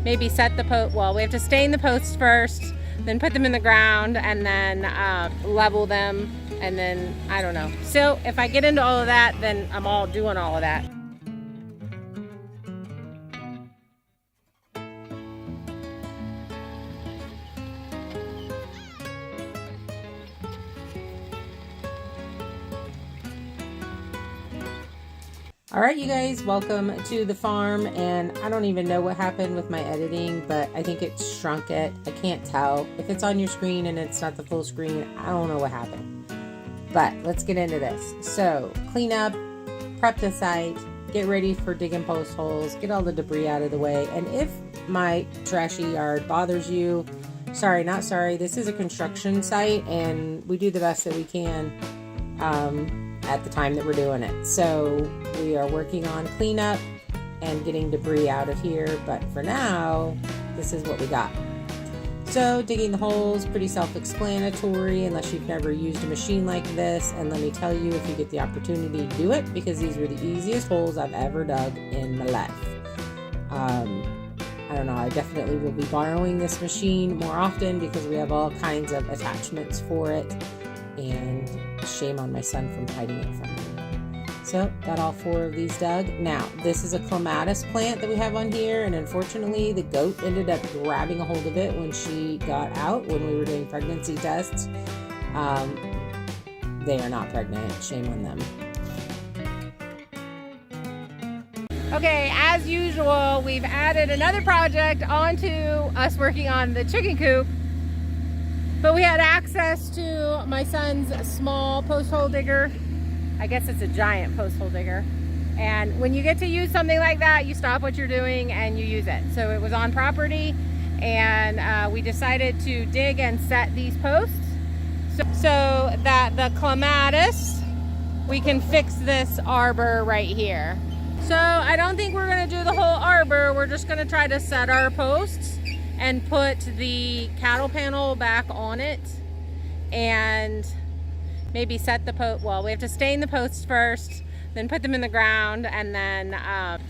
maybe set the post. Well, we have to stain the posts first, then put them in the ground, and then level them, and then I don't know. So if I get into all of that, then I'm all doing all of that. All right, you guys, welcome to the farm. And I don't even know what happened with my editing, but I think it shrunk it. I can't tell. If it's on your screen and it's not the full screen, I don't know what happened. But let's get into this. So clean up, prep the site, get ready for digging post holes, get all the debris out of the way. And if my trashy yard bothers you, sorry, not sorry. This is a construction site and we do the best that we can at the time that we're doing it. So we are working on cleanup and getting debris out of here, but for now, this is what we got. So digging the holes, pretty self-explanatory unless you've never used a machine like this. And let me tell you, if you get the opportunity, do it, because these were the easiest holes I've ever dug in my life. I don't know, I definitely will be borrowing this machine more often because we have all kinds of attachments for it. And shame on my son from hiding it from me. So got all 4 of these dug. Now this is a clematis plant that we have on here, and unfortunately the goat ended up grabbing a hold of it when she got out when we were doing pregnancy tests. They are not pregnant, shame on them. Okay, as usual, we've added another project onto us working on the chicken coop. But we had access to my son's small post hole digger. I guess it's a giant post hole digger. And when you get to use something like that, you stop what you're doing and you use it. So it was on property, and we decided to dig and set these posts so that the clematis, we can fix this arbor right here. So I don't think we're gonna do the whole arbor. We're just gonna try to set our posts and put the cattle panel back on it, and maybe set the post. Well, we have to stain the posts first, then put them in the ground, and then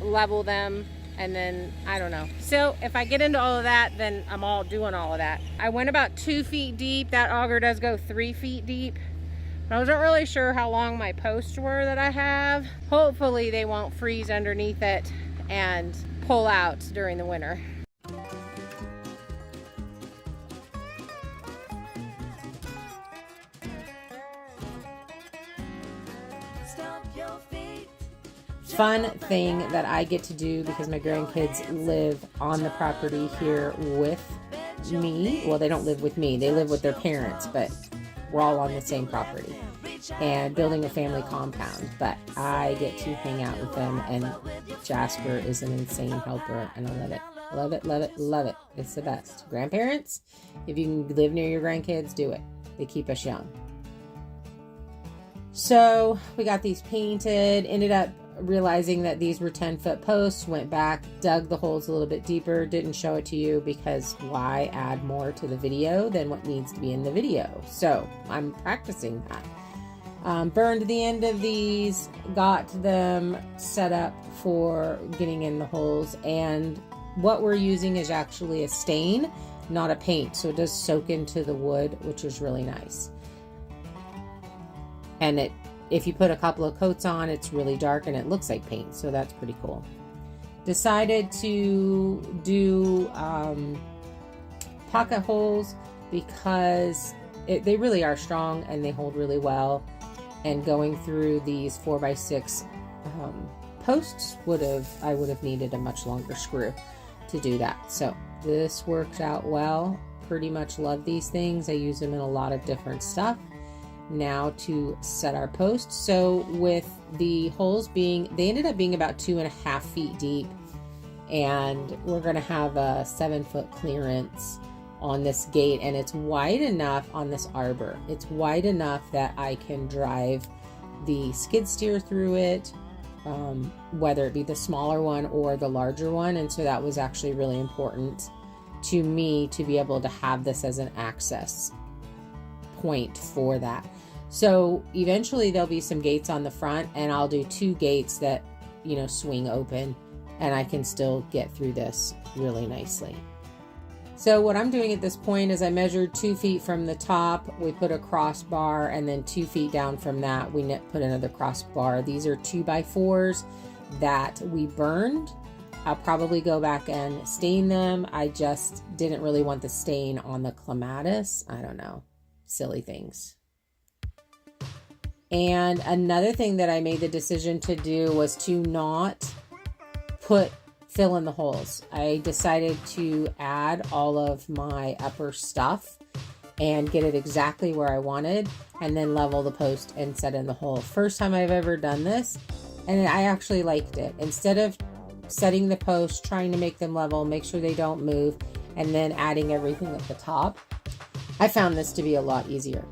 level them, and then I don't know. So if I get into all of that, then I'm all doing all of that. I went about 2 feet deep. That auger does go 3 feet deep. I wasn't really sure how long my posts were that I have. Hopefully they won't freeze underneath it and pull out during the winter. Fun thing that I get to do because my grandkids live on the property here with me. Well, they don't live with me. They live with their parents, but we're all on the same property and building a family compound. But I get to hang out with them, and Jasper is an insane helper, and I love it. Love it, love it, love it. It's the best. Grandparents, if you can live near your grandkids, do it. They keep us young. So we got these painted, ended up realizing that these were 10-foot posts, went back, dug the holes a little bit deeper, didn't show it to you because why add more to the video than what needs to be in the video? So I'm practicing that. Burned the end of these, got them set up for getting in the holes, and what we're using is actually a stain, not a paint, so it does soak into the wood, which is really nice. And if you put a couple of coats on, it's really dark and it looks like paint, so that's pretty cool. Decided to do pocket holes because they really are strong and they hold really well. And going through these 4x6 posts I would have needed a much longer screw to do that. So this worked out well. Pretty much love these things. I use them in a lot of different stuff. Now to set our posts. So with the holes they ended up being about 2.5 feet deep, and we're going to have a 7-foot clearance on this gate, and it's wide enough on this arbor. It's wide enough that I can drive the skid steer through it, whether it be the smaller one or the larger one. And so that was actually really important to me to be able to have this as an access point for that. So eventually there'll be some gates on the front, and I'll do 2 gates that, swing open and I can still get through this really nicely. So what I'm doing at this point is I measured 2 feet from the top. We put a crossbar, and then 2 feet down from that, we put another crossbar. These are 2x4s that we burned. I'll probably go back and stain them. I just didn't really want the stain on the clematis. I don't know, silly things. And another thing that I made the decision to do was to not fill in the holes. I decided to add all of my upper stuff and get it exactly where I wanted, and then level the post and set in the hole. First time I've ever done this, and I actually liked it. Instead of setting the post, trying to make them level, make sure they don't move, and then adding everything at the top, I found this to be a lot easier.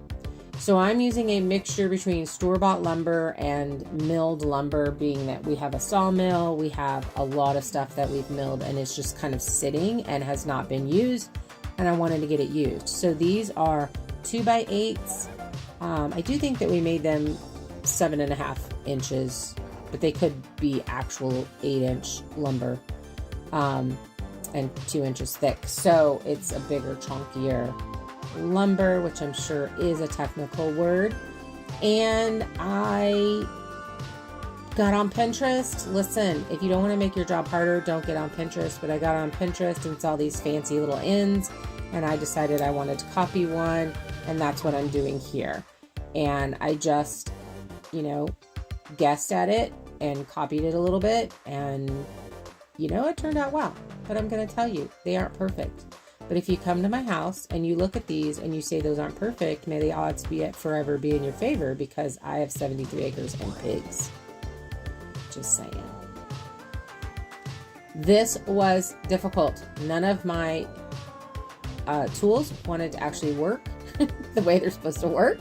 So I'm using a mixture between store-bought lumber and milled lumber, being that we have a sawmill, we have a lot of stuff that we've milled and it's just kind of sitting and has not been used, and I wanted to get it used. So these are 2x8s. I do think that we made them 7.5 inches, but they could be actual 8-inch lumber, and 2 inches thick. So it's a bigger, chunkier lumber, which I'm sure is a technical word. And I got on Pinterest. Listen, if you don't want to make your job harder, don't get on Pinterest. But I got on Pinterest and saw these fancy little ends, and I decided I wanted to copy one, and that's what I'm doing here. And I just, guessed at it and copied it a little bit, and it turned out well. But I'm going to tell you, they aren't perfect. But if you come to my house and you look at these and you say those aren't perfect, may the odds be forever be in your favor, because I have 73 acres and pigs. Just saying. This was difficult. None of my tools wanted to actually work the way they're supposed to work,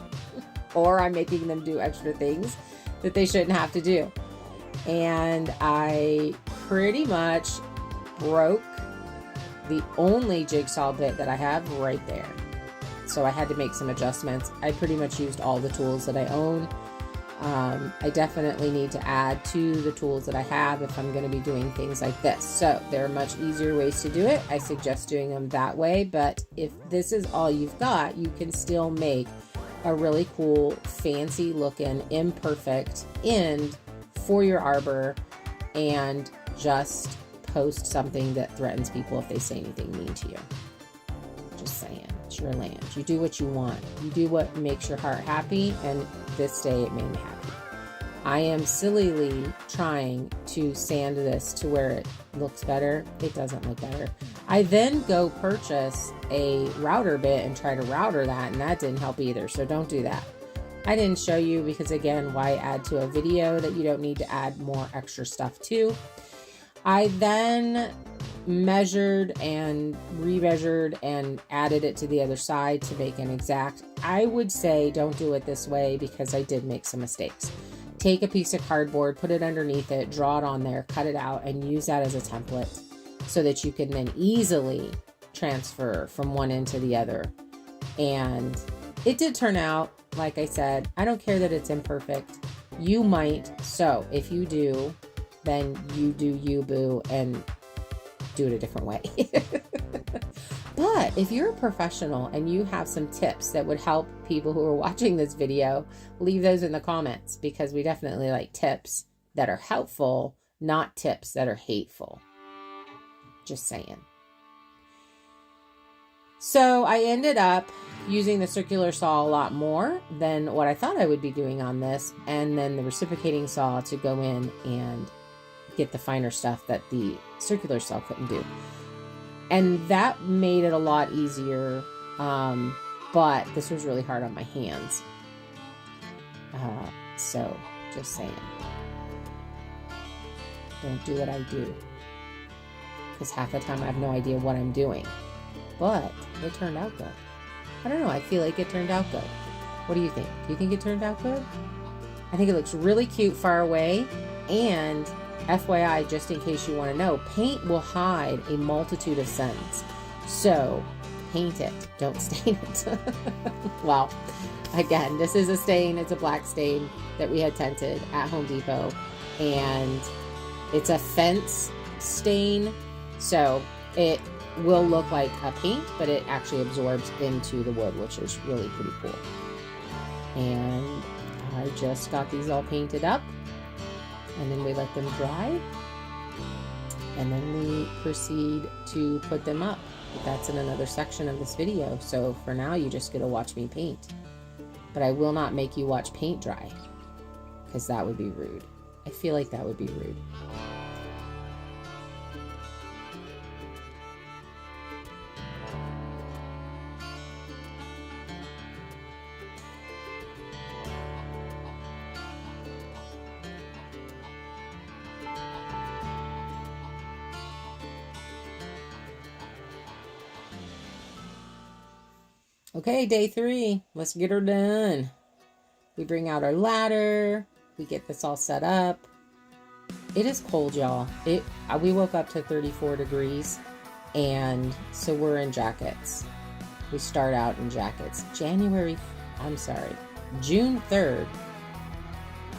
or I'm making them do extra things that they shouldn't have to do. And I pretty much broke the only jigsaw bit that I have right there. So I had to make some adjustments. I pretty much used all the tools that I own. I definitely need to add to the tools that I have if I'm going to be doing things like this. So there are much easier ways to do it. I suggest doing them that way. But if this is all you've got, you can still make a really cool, fancy looking, imperfect end for your arbor, and just post something that threatens people if they say anything mean to you. Just saying, it's your land. You do what you want. You do what makes your heart happy, and this day it made me happy. I am sillily trying to sand this to where it looks better. It doesn't look better. I then go purchase a router bit and try to router that, and that didn't help either, so don't do that. I didn't show you because, again, why add to a video that you don't need to add more extra stuff to? I then measured and remeasured and added it to the other side to make an exact. I would say don't do it this way, because I did make some mistakes. Take a piece of cardboard, put it underneath it, draw it on there, cut it out, and use that as a template so that you can then easily transfer from one end to the other. And it did turn out, like I said, I don't care that it's imperfect. You might. So if you do, then you do you, boo, and do it a different way. But if you're a professional and you have some tips that would help people who are watching this video, leave those in the comments, because we definitely like tips that are helpful, not tips that are hateful. Just saying. So I ended up using the circular saw a lot more than what I thought I would be doing on this, and then the reciprocating saw to go in and get the finer stuff that the circular saw couldn't do. And that made it a lot easier, but this was really hard on my hands. So, just saying. Don't do what I do, because half the time I have no idea what I'm doing. But it turned out good. I don't know, I feel like it turned out good. What do you think? Do you think it turned out good? I think it looks really cute far away, and FYI, just in case you want to know, paint will hide a multitude of sins. So, paint it. Don't stain it. Well, again, this is a stain. It's a black stain that we had tinted at Home Depot. And it's a fence stain. So it will look like a paint, but it actually absorbs into the wood, which is really pretty cool. And I just got these all painted up, and then we let them dry, and then we proceed to put them up. But that's in another section of this video, so for now you just get to watch me paint. But I will not make you watch paint dry, because that would be rude. I feel like that would be rude. Okay, day 3. Let's get her done. We bring out our ladder. We get this all set up. It is cold, y'all. We woke up to 34 degrees, and so we're in jackets. We start out in jackets. June 3rd,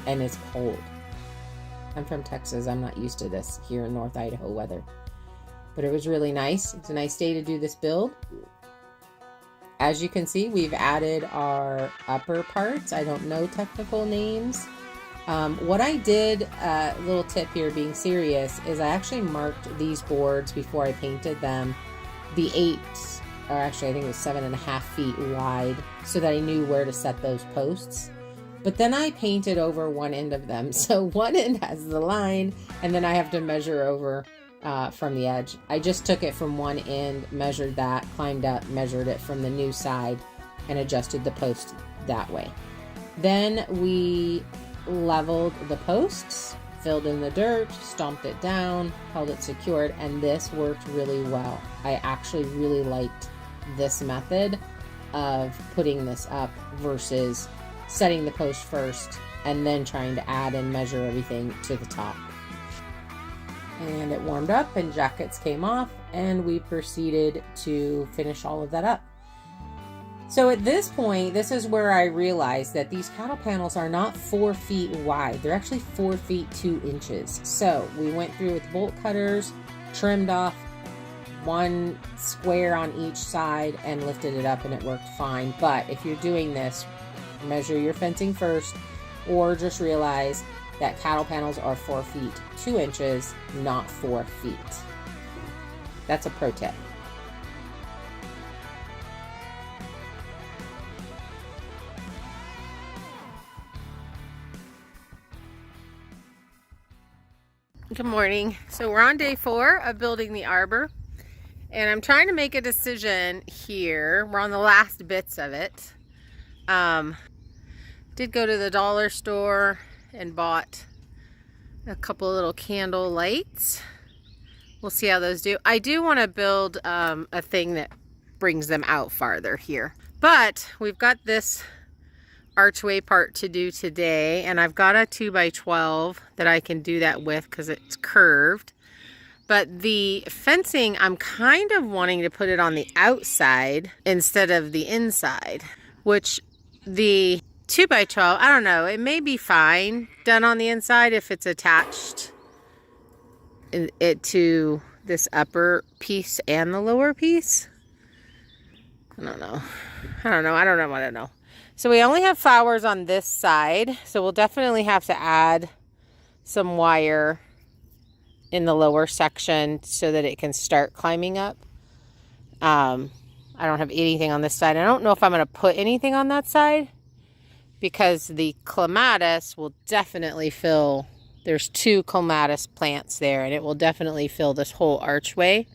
and it's cold. I'm from Texas. I'm not used to this here in North Idaho weather. But it was really nice. It's a nice day to do this build. As you can see, we've added our upper parts. I don't know technical names. What I did, little tip here, being serious, is I actually marked these boards before I painted them, the 8, or actually I think it was 7.5 feet wide, so that I knew where to set those posts. But then I painted over one end of them. So one end has the line, and then I have to measure over from the edge. I just took it from one end, measured that, climbed up, measured it from the new side, and adjusted the post that way. Then we leveled the posts, filled in the dirt, stomped it down, held it secured, and this worked really well. I actually really liked this method of putting this up versus setting the post first and then trying to add and measure everything to the top. And it warmed up and jackets came off, and we proceeded to finish all of that up. So at this point, this is where I realized that these cattle panels are not 4 feet wide. They're actually 4 feet 2 inches. So we went through with bolt cutters, trimmed off one square on each side, and lifted it up, and it worked fine. But if you're doing this, measure your fencing first, or just realize that cattle panels are 4 feet 2 inches, not 4 feet. That's a pro tip. Good morning. So we're on day 4 of building the arbor, and I'm trying to make a decision here. We're on the last bits of it. Did go to the dollar store and bought a couple little candle lights. We'll see how those do. I do want to build a thing that brings them out farther here, but we've got this archway part to do today, and I've got a 2x12 that I can do that with because it's curved. But the fencing, I'm kind of wanting to put it on the outside instead of the inside, which the 2x12, I don't know, it may be fine done on the inside if it's attached it to this upper piece and the lower piece. I don't know what I know. So we only have flowers on this side, so we'll definitely have to add some wire in the lower section so that it can start climbing up. I don't have anything on this side. I don't know if I'm going to put anything on that side, because the clematis will definitely fill, there's 2 clematis plants there, and it will definitely fill this whole archway.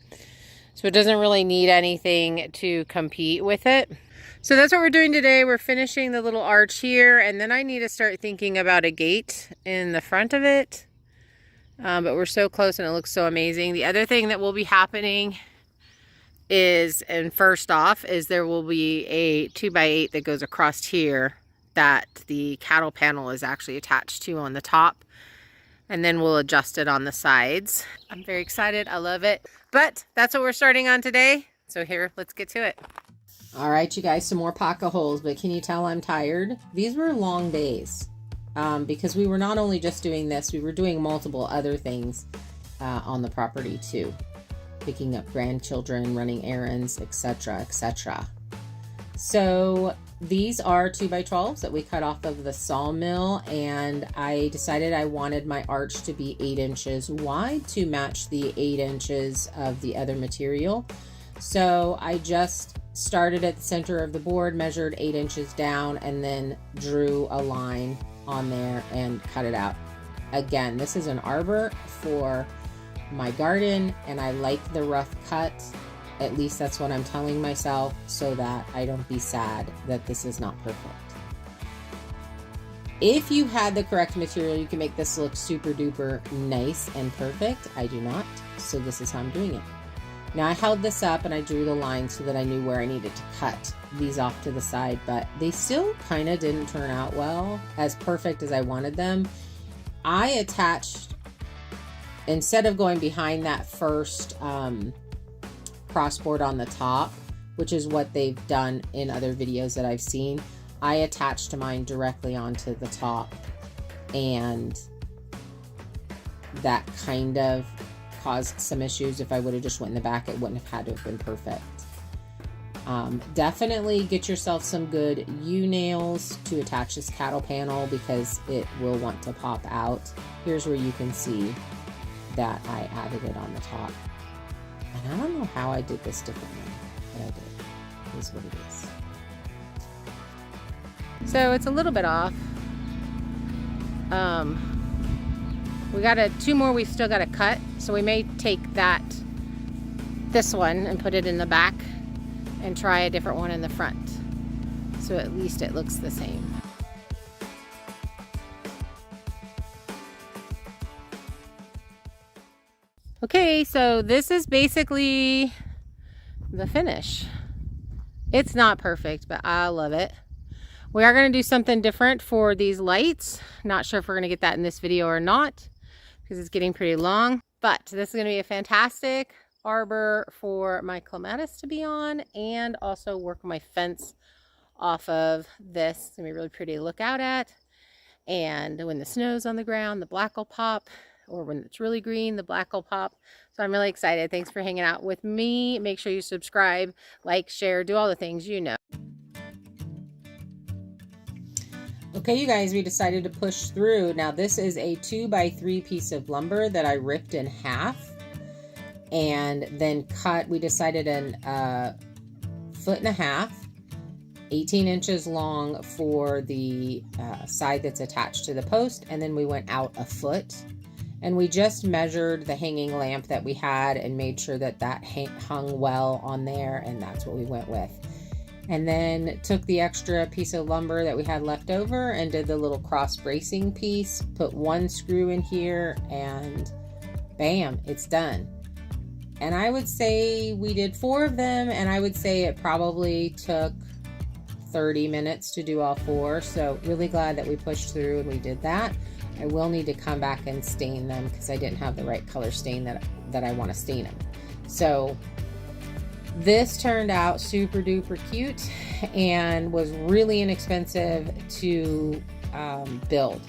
So it doesn't really need anything to compete with it. So that's what we're doing today. We're finishing the little arch here, and then I need to start thinking about a gate in the front of it. But we're so close and it looks so amazing. The other thing that will be happening is, and first off, is there will be a 2x8 that goes across here that the cattle panel is actually attached to on the top, and then we'll adjust it on the sides. I'm very excited. I love it. But that's what we're starting on today. So here, let's get to it. All right, you guys, some more pocket holes, but can you tell I'm tired? These were long days because we were not only just doing this, we were doing multiple other things. on the property too, picking up grandchildren, running errands, etc., etc. So these are 2x12s that we cut off of the sawmill, and I decided I wanted my arch to be 8 inches wide to match the 8 inches of the other material. So I just started at the center of the board, measured 8 inches down, and then drew a line on there and cut it out. Again, this is an arbor for my garden, and I like the rough cut. At least that's what I'm telling myself, so that I don't be sad that this is not perfect. If you had the correct material, you can make this look super duper nice and perfect. I do not, so this is how I'm doing it. Now I held this up and I drew the line so that I knew where I needed to cut these off to the side, but they still kind of didn't turn out well, as perfect as I wanted them. I attached, instead of going behind that first crossboard on the top, which is what they've done in other videos that I've seen, I attached mine directly onto the top, and that kind of caused some issues. If I would have just went in the back, it wouldn't have had to have been perfect. Definitely get yourself some good U-nails to attach this cattle panel, because it will want to pop out. Here's where you can see that I added it on the top. And I don't know how I did this differently, but I did. It is what it is. So it's a little bit off. We got two more we still got to cut, so we may take this one and put it in the back and try a different one in the front, so at least it looks the same. Okay, so this is basically the finish. It's not perfect, but I love it. We are going to do something different for these lights. Not sure if we're going to get that in this video or not, because it's getting pretty long. But this is going to be a fantastic arbor for my clematis to be on, and also work my fence off of this. It's going to be really pretty to look out at. And when the snow's on the ground, the black will pop. Or when it's really green, the black will pop. So I'm really excited. Thanks for hanging out with me. Make sure you subscribe, like, share, do all the things you know. Okay, you guys, we decided to push through. Now this is a 2x3 piece of lumber that I ripped in half and then cut. We decided in 1.5 feet, 18 inches long for the side that's attached to the post, and then we went out 1 foot. And we just measured the hanging lamp that we had and made sure that that hung well on there, and that's what we went with. And then took the extra piece of lumber that we had left over and did the little cross bracing piece, put 1 screw in here, and bam, it's done. And I would say we did 4 of them, and I would say it probably took 30 minutes to do all 4. So really glad that we pushed through and we did that. I will need to come back and stain them because I didn't have the right color stain that I want to stain them. So this turned out super duper cute and was really inexpensive to build.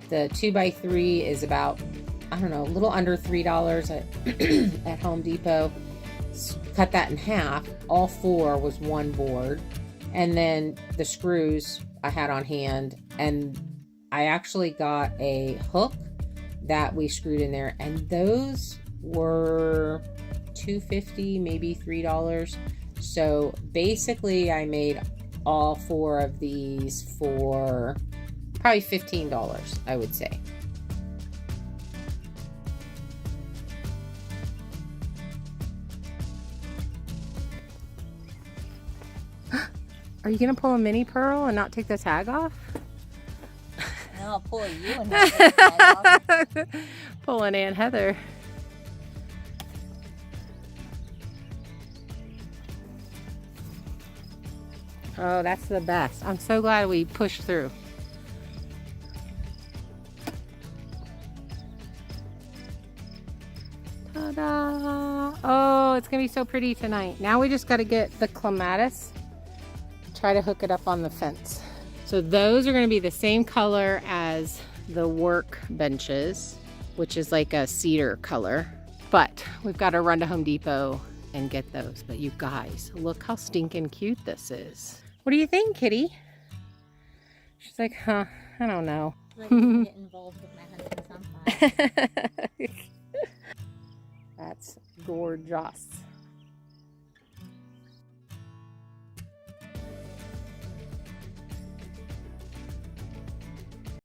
The 2x3 is about, I don't know, a little under $3 at Home Depot. Cut that in half. All 4 was 1 board. And then the screws I had on hand, and I actually got a hook that we screwed in there, and those were $2.50, maybe $3. So basically I made all 4 of these for probably $15, I would say. Are you gonna pull a mini pearl and not take the tag off? I'll pull you and not take the tag off. Pull an Aunt Heather. Oh, that's the best. I'm so glad we pushed through. Ta-da! Oh, it's gonna be so pretty tonight. Now we just gotta get the clematis. Try to hook it up on the fence. So those are going to be the same color as the work benches, which is like a cedar color. But we've got to run to Home Depot and get those. But you guys, look how stinking cute this is. What do you think, Kitty? She's like, huh, I don't know. Let me get involved with my husband's on fire. That's gorgeous.